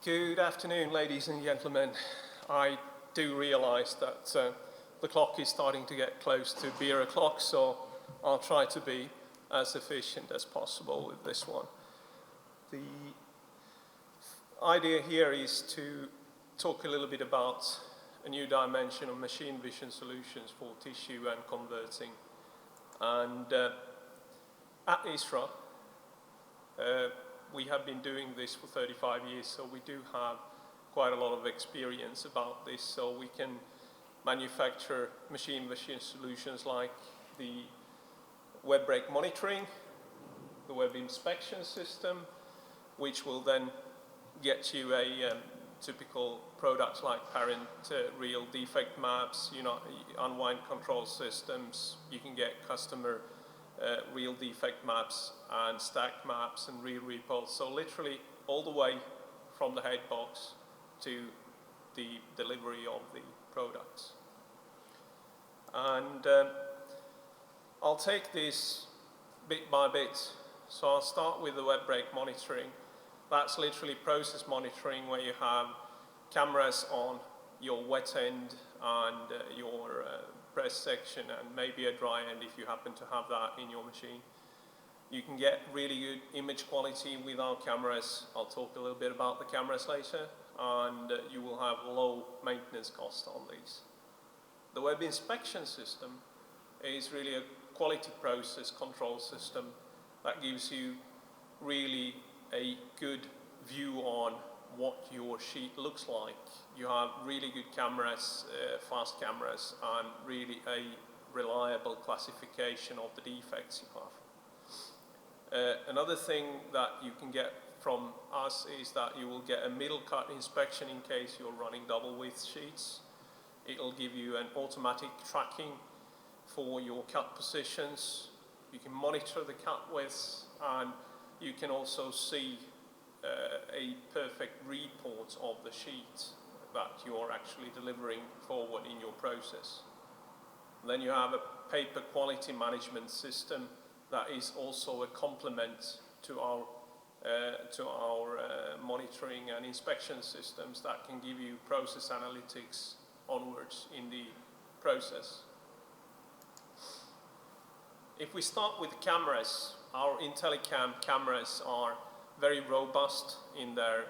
Good afternoon, ladies and gentlemen. I do realize that the clock is starting to get close to beer o'clock, so I'll try to be as efficient as possible with this one. The idea here is to talk a little bit about a new dimension of machine vision solutions for tissue and converting. And at ISRA, we have been doing this for 35 years, so we do have quite a lot of experience about this. So we can manufacture machine vision solutions like the web break monitoring, the web inspection system, which will then get you a typical products like parent real defect maps, unwind control systems. You can get customer real defect maps and stack maps and real repulse. So literally all the way from the head box to the delivery of the products. And I'll take this bit by bit. So I'll start with the web break monitoring. That's literally process monitoring, where you have cameras on your wet end and your press section, and maybe a dry end if you happen to have that in your machine. You can get really good image quality with our cameras. I'll talk a little bit about the cameras later, and you will have low maintenance cost on these. The web inspection system is really a quality process control system that gives you really a good view on what your sheet looks like. You have really good cameras, fast cameras, and really a reliable classification of the defects you have. Another thing that you can get from us is that you will get a middle cut inspection in case you're running double width sheets. It'll give you an automatic tracking for your cut positions. You can monitor the cut widths, and you can also see a perfect report of the sheet that you're actually delivering forward in your process. And then you have a paper quality management system that is also a complement to our monitoring and inspection systems that can give you process analytics onwards in the process. If we start with the cameras, our Intellicam cameras are very robust in their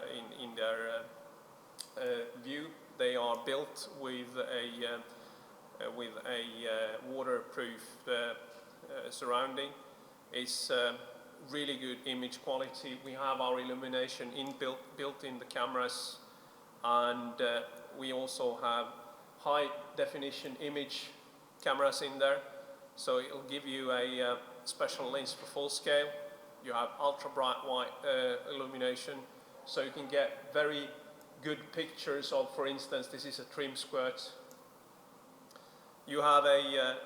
view. They are built with a waterproof surrounding. It's really good image quality. We have our illumination built in the cameras, and we also have high definition image cameras in there. So it'll give you a special lens for full scale. You have ultra bright white illumination, so you can get very good pictures of, for instance, this is a trim squirt. You have a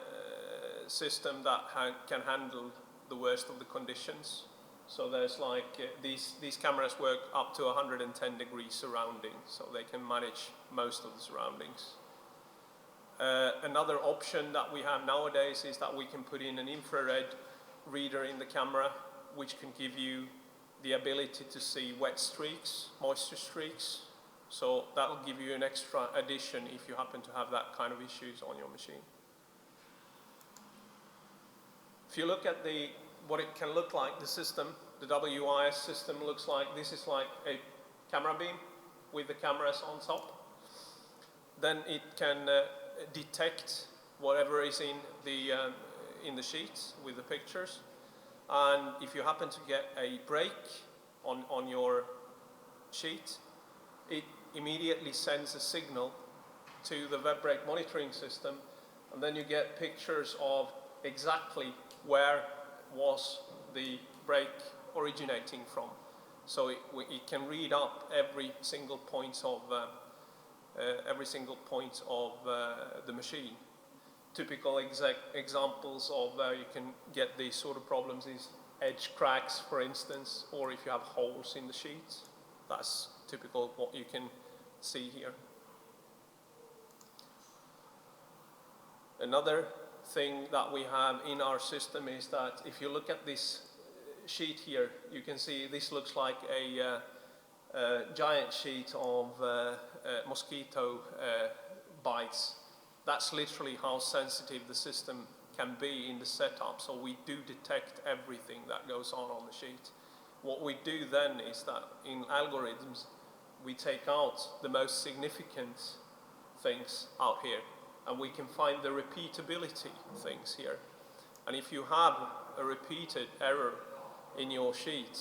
system that can handle the worst of the conditions. So there's like, these cameras work up to 110 degrees surrounding, so they can manage most of the surroundings. Another option that we have nowadays is that we can put in an infrared reader in the camera, which can give you the ability to see wet streaks, moisture streaks. So that'll give you an extra addition if you happen to have that kind of issues on your machine. If you look at what it can look like, the system, the WIS system looks like, this is like a camera beam with the cameras on top. Then it can detect whatever is in the sheets with the pictures. And if you happen to get a break on your sheet, it immediately sends a signal to the web break monitoring system, and then you get pictures of exactly where was the break originating from. So it can read up every single point of the machine. Typical examples of where you can get these sort of problems is edge cracks, for instance, or if you have holes in the sheets. That's typical what you can see here. Another thing that we have in our system is that if you look at this sheet here, you can see this looks like giant sheet of mosquito bites. That's literally how sensitive the system can be in the setup. So we do detect everything that goes on the sheet. What we do then is that in algorithms, we take out the most significant things out here, and we can find the repeatability things here. And if you have a repeated error in your sheet,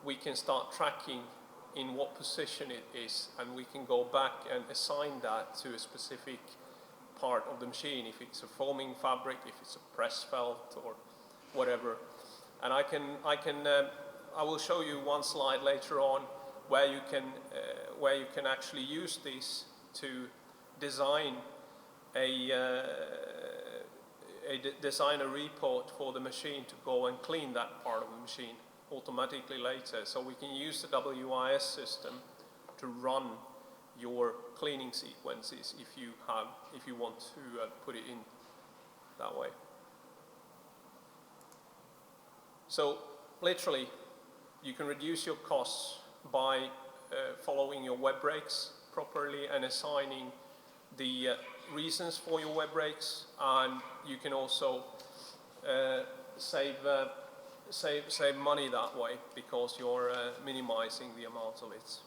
we can start tracking in what position it is, and we can go back and assign that to a specific part of the machine, if it's a foaming fabric, if it's a press felt, or whatever. And I will show you one slide later on where you can actually use this to design design a report for the machine to go and clean that part of the machine automatically later. So we can use the WIS system to run your cleaning sequences if you want to put it in that way. So literally, you can reduce your costs by following your web breaks properly and assigning the reasons for your web breaks, and you can also save money that way because you're minimizing the amount of it.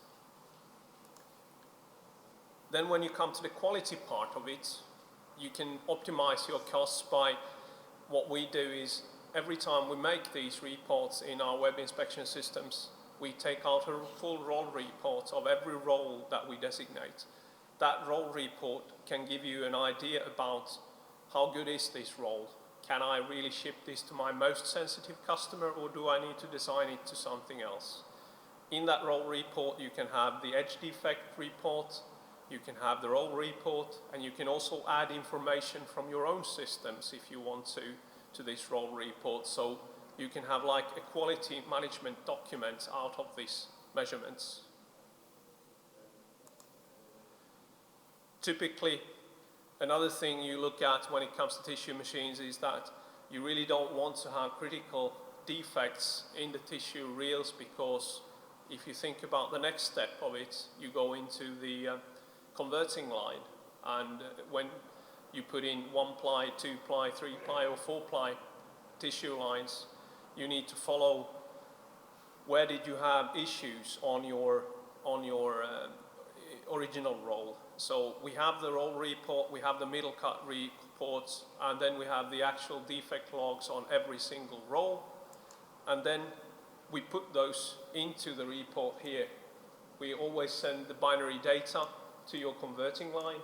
Then when you come to the quality part of it, you can optimize your costs by what we do is every time we make these reports in our web inspection systems, we take out a full role report of every role that we designate. That role report can give you an idea about how good is this role. Can I really ship this to my most sensitive customer, or do I need to design it to something else? In that role report, you can have the edge defect report, you can have the role report, and you can also add information from your own systems if you want to this role report. So you can have like a quality management document out of these measurements. Typically, another thing you look at when it comes to tissue machines is that you really don't want to have critical defects in the tissue reels, because if you think about the next step of it, you go into the converting line, and when you put in 1-ply, 2-ply, 3-ply or 4-ply tissue lines, you need to follow where did you have issues on your original roll. So we have the roll report, we have the middle cut reports, and then we have the actual defect logs on every single roll, and then we put those into the report here. We always send the binary data to your converting line,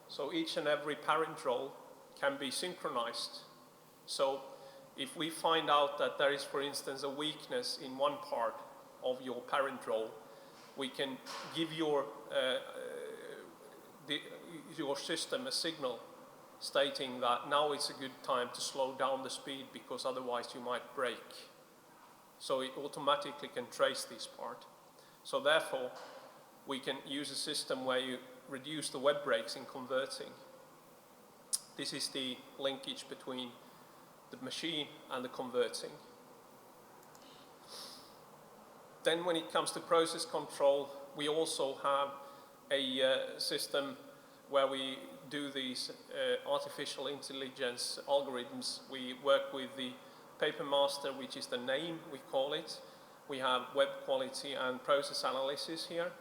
so each and every parent roll can be synchronized. So if we find out that there is, for instance, a weakness in one part of your parent roll, we can give your system a signal stating that now it's a good time to slow down the speed because otherwise you might break. So it automatically can trace this part. So therefore, we can use a system where you reduce the web breaks in converting. This is the linkage between the machine and the converting. Then when it comes to process control, we also have a system where we do these artificial intelligence algorithms. We work with the PaperMaster, which is the name we call it. We have web quality and process analysis here.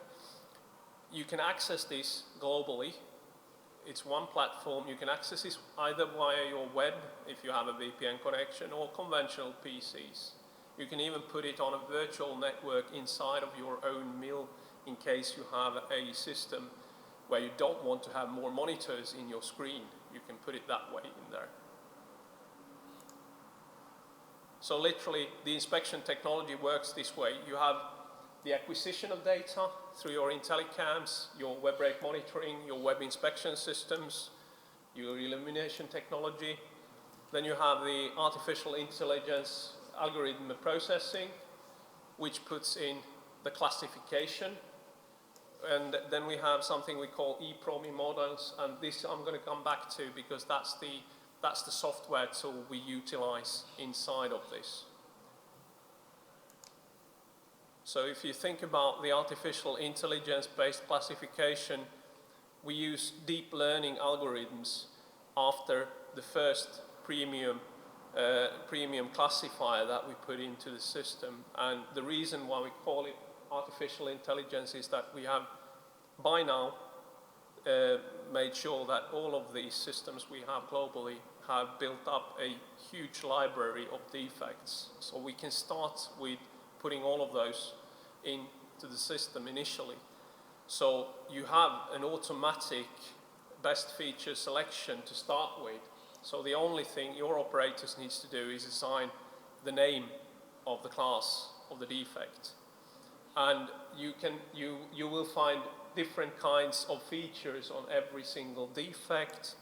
You can access this globally. It's one platform. You can access this either via your web, if you have a VPN connection, or conventional PCs. You can even put it on a virtual network inside of your own mill in case you have a system where you don't want to have more monitors in your screen. You can put it that way in there. So literally, the inspection technology works this way. You have the acquisition of data through your Intellicams, your web break monitoring, your web inspection systems, your illumination technology. Then you have the artificial intelligence algorithm processing, which puts in the classification. And then we have something we call EPROM models, and this I'm going to come back to because that's the software tool we utilize inside of this. So if you think about the artificial intelligence-based classification, we use deep learning algorithms after the first premium classifier that we put into the system. And the reason why we call it artificial intelligence is that we have by now made sure that all of these systems we have globally have built up a huge library of defects. So we can start with putting all of those into the system initially. So you have an automatic best feature selection to start with. So the only thing your operators needs to do is assign the name of the class of the defect. And you will find different kinds of features on every single defect.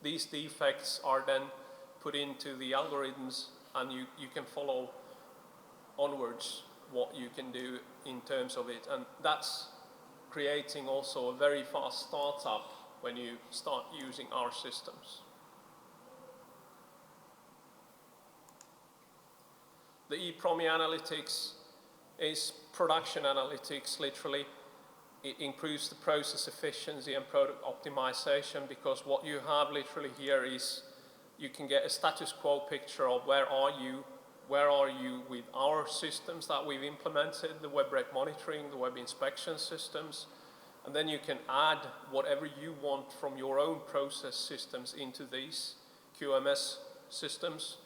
These defects are then put into the algorithms, and you can follow onwards what you can do in terms of it. And that's creating also a very fast startup when you start using our systems. The EPROM Analytics is production analytics, literally. It improves the process efficiency and product optimization, because what you have literally here is you can get a status quo picture of where are you with our systems that we've implemented, the web break monitoring, the web inspection systems, and then you can add whatever you want from your own process systems into these QMS systems.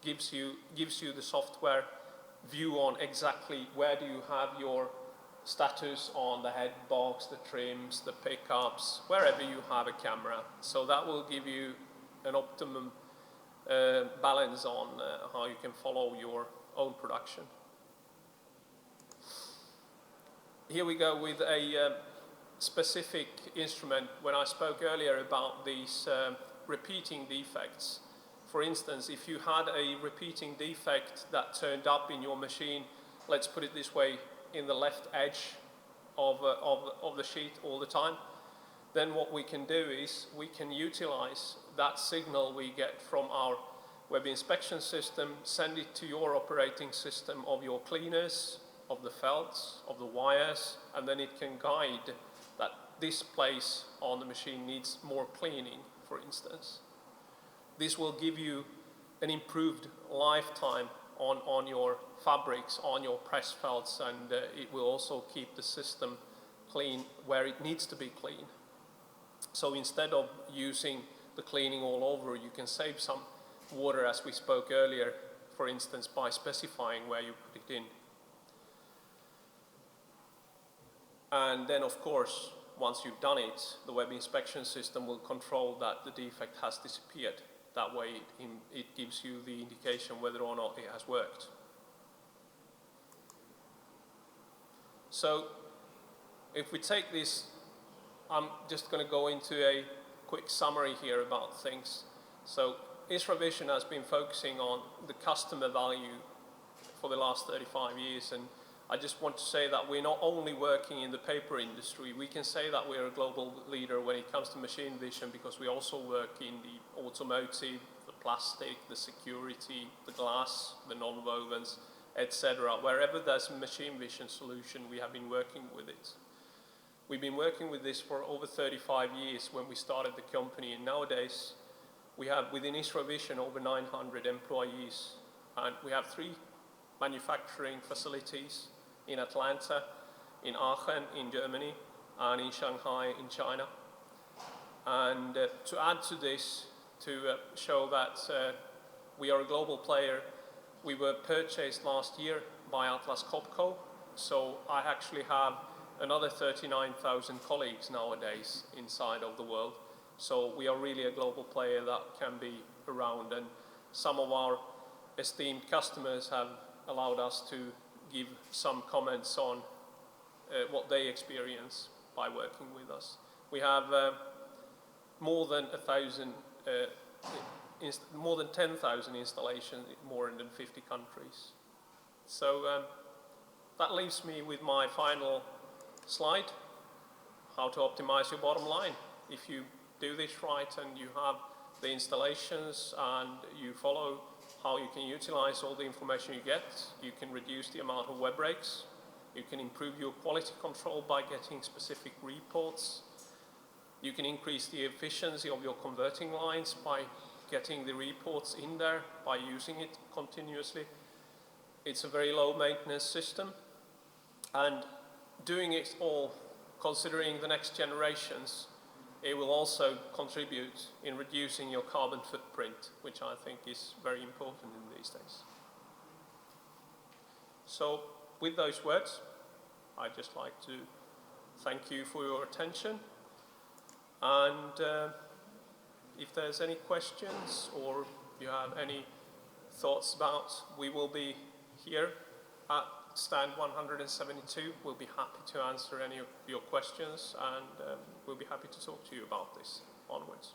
Gives you the software view on exactly where do you have your status on the head box, the trims, the pickups, wherever you have a camera. So that will give you an optimum balance on how you can follow your own production. Here we go with a specific instrument. When I spoke earlier about these repeating defects, for instance, if you had a repeating defect that turned up in your machine, let's put it this way, in the left edge of the sheet all the time, then what we can do is we can utilize that signal we get from our web inspection system, send it to your operating system of your cleaners, of the felts, of the wires, and then it can guide that this place on the machine needs more cleaning, for instance. This will give you an improved lifetime on your fabrics, on your press felts, and it will also keep the system clean where it needs to be clean. So instead of using the cleaning all over, you can save some water, as we spoke earlier, for instance, by specifying where you put it in. And then, of course, once you've done it, the web inspection system will control that the defect has disappeared. That way it gives you the indication whether or not it has worked. So if we take this, I'm just going to go into a quick summary here about things. So ISRAVISION has been focusing on the customer value for the last 35 years, and I just want to say that we're not only working in the paper industry, we can say that we're a global leader when it comes to machine vision, because we also work in the automotive, the plastic, the security, the glass, the non-wovens, etc. Wherever there's a machine vision solution, we have been working with it. We've been working with this for over 35 years when we started the company, and nowadays we have within ISRAVISION over 900 employees, and we have 3 manufacturing facilities in Atlanta, in Aachen, in Germany, and in Shanghai, in China. And to add to this, to show that we are a global player, we were purchased last year by Atlas Copco, so I actually have another 39,000 colleagues nowadays inside of the world. So we are really a global player that can be around, and some of our esteemed customers have allowed us to give some comments on what they experience by working with us. We have more than 10,000 installations in more than 50 countries. So that leaves me with my final slide, how to optimize your bottom line. If you do this right and you have the installations and you follow how you can utilize all the information you get, you can reduce the amount of web breaks, You can improve your quality control by getting specific reports. You can increase the efficiency of your converting lines by getting the reports in there, by using it continuously. It's a very low maintenance system, and doing it all, considering the next generations, it will also contribute in reducing your carbon footprint, which I think is very important in these days. So with those words, I'd just like to thank you for your attention, and if there's any questions or you have any thoughts about, we will be here at stand 172. We'll be happy to answer any of your questions, and we'll be happy to talk to you about this onwards.